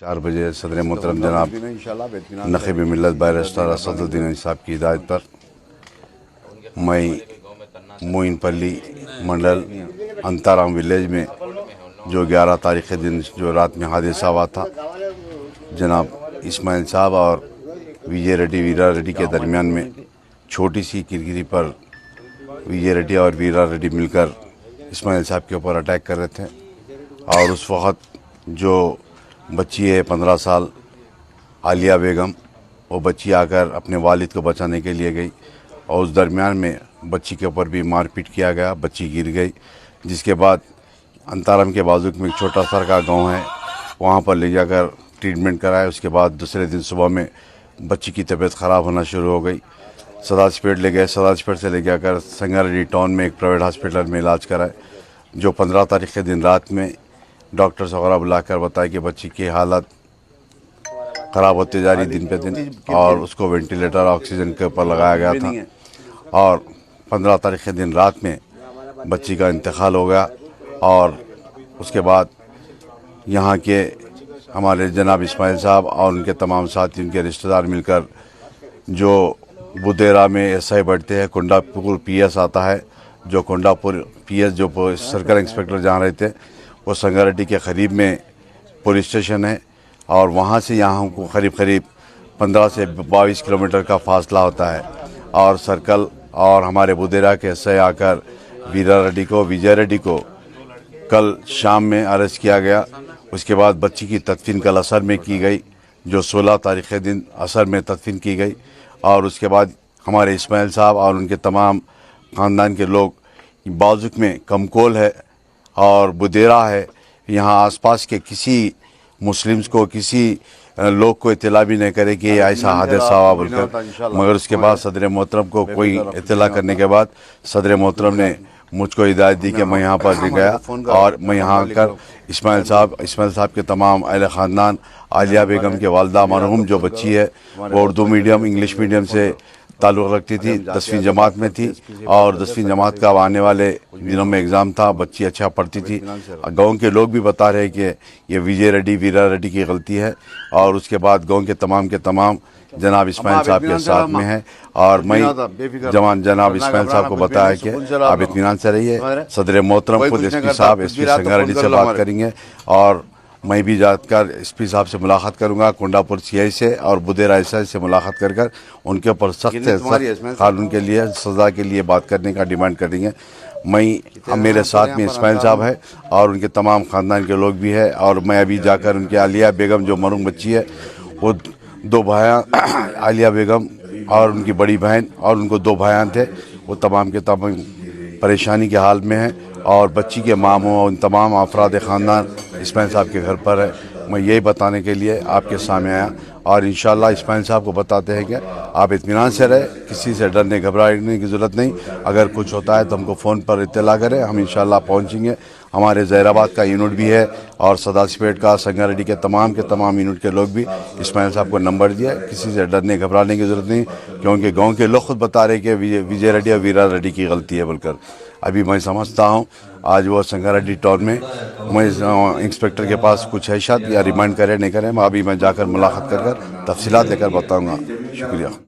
4 बजे सदर मोहतरम जनाब नक़ीब मिल्लत बैरिस्टर असदुद्दीन साहब की हिदायत पर मैं मोइनपल्ली मंडल अंताराम विलेज में जो 11 तारीख़ के दिन जो रात में हादसा हुआ था, जनाब इस्माइल साहब और विजय रेड्डी वीरा रेड्डी के दरमियान में छोटी सी किरकिरी पर विजय रेड्डी और वीरा रेड्डी मिलकर इस्माइल साहब के ऊपर अटैक कर रहे थे। और उस वक़्त जो बच्ची है 15 साल आलिया बेगम, वो बच्ची आकर अपने वालिद को बचाने के लिए गई और उस दरमियान में बच्ची के ऊपर भी मारपीट किया गया, बच्ची गिर गई। जिसके बाद अंताराम के बाजू में एक छोटा सा का गांव है, वहां पर ले जाकर ट्रीटमेंट कराया। उसके बाद दूसरे दिन सुबह में बच्ची की तबीयत ख़राब होना शुरू हो गई। सदाजपेट ले गए, सदाजपेट से ले जाकर संगारेड्डी टाउन में एक प्राइवेट हॉस्पिटल में इलाज कराए। जो 15 तारीख़ के दिन रात में डॉक्टर्स वगैरह बुलाकर बताया कि बच्ची की हालत ख़राब होती जा रही दिन पे दिन, और उसको वेंटिलेटर ऑक्सीजन के ऊपर लगाया गया था। और 15 तारीख़ के दिन रात में बच्ची का इंतकाल हो गया। और उसके बाद यहाँ के हमारे जनाब इस्माइल साहब और उनके तमाम साथी, उनके रिश्तेदार मिलकर जो बुदेरा में एसआई बढ़ते हैं, कुंडापुर पीएस आता है, जो कुंडापुर पीएस जो सर्कल इंस्पेक्टर जहाँ रहते हैं वो संगारेड्डी के करीब में पुलिस स्टेशन है। और वहाँ से यहाँ को करीब 15 से 22 किलोमीटर का फासला होता है। और सर्कल और हमारे बुदेरा के एसआई आकर वीरा रेड्डी को, विजय रेड्डी को कल शाम में अरेस्ट किया गया। उसके बाद बच्ची की तदफीन कल असर में की गई, जो 16 तारीख़ के दिन असर में तदफीन की गई। और उसके बाद हमारे इस्माइल साहब और उनके तमाम ख़ानदान के लोग बाजुक में कमकोल है और बुदेरा है, यहाँ आसपास के किसी मुस्लिम्स को, किसी लोग को इत्तला भी नहीं करे कि ऐसा हादसा हुआ बोलकर। मगर उसके बाद सदर मोहतरम को कोई इत्तला करने के बाद सदर मोहतरम ने मुझको हिदायत दी कि मैं यहाँ पर गया और मैं यहाँ आकर इस्माइल साहब के तमाम अहले ख़ानदान, आलिया बेगम के वालदा मरहूम जो बच्ची है वो उर्दू मीडियम इंग्लिश मीडियम से ताल्लुक़ रखती थी, 10वीं जमात में थी और 10वीं जमात का आने वाले दिनों में एग्ज़ाम था। बच्ची अच्छा पढ़ती थी। गांव के लोग भी बता रहे कि ये विजय रेड्डी वीरा रेड्डी की गलती है। और उसके बाद गांव के तमाम जनाब इस्माइल साहब के साथ में है। और मैं जनाब इस्माइल साहब को बताया कि आप इत्मीनान से रहिए, सदर मोहतरम खुद एसपी साहब एसपी संगारेड्डी से बात करेंगे और मैं भी जाकर एसपी साहब से मुलाकात करूंगा, कुंडापुर सीआई से और बुदेरा एसआई से मुलाकात कर उनके ऊपर सख्त से सख्त कानून के लिए सज़ा के लिए बात करने का डिमांड करेंगे। मेरे साथ में इस्माइल साहब है और उनके तमाम ख़ानदान के लोग भी है। और मैं अभी जाकर उनके आलिया बेगम जो मरूम बच्ची है, वो 2 भाई आलिया बेगम और उनकी बड़ी बहन और उनको 2 भाई थे, वो तमाम के तमाम परेशानी के हाल में है। और बच्ची के मामू और उन तमाम अफराद ख़ानदान इस्माइल साहब के घर पर है। मैं यही बताने के लिए आपके सामने आया और इंशाअल्लाह इस्माइल साहब को बताते हैं कि आप इत्मीनान से रहे, किसी से डरने घबराने की ज़रूरत नहीं। अगर कुछ होता है तो हमको फ़ोन पर इत्तला करें, हम इंशाअल्लाह पहुंचेंगे। हमारे ज़हीराबाद का यूनिट भी है और सदाजपेट का, संगारेड्डी के तमाम यूनिट के लोग भी इस्माइल साहब को नंबर दिया। किसी से डरने घबराने की ज़रूरत नहीं, क्योंकि गाँव के लोग खुद बता रहे कि विजय रेड्डी और वीरा रेड्डी की गलती है बोलकर। अभी मैं समझता हूँ आज वो संगारेड्डी टाउन में मैं इंस्पेक्टर के पास कुछ है शायद या रिमांड करे नहीं करे, अभी मैं जाकर मुलाकात कर तफसीलात लेकर बताऊँगा। शुक्रिया।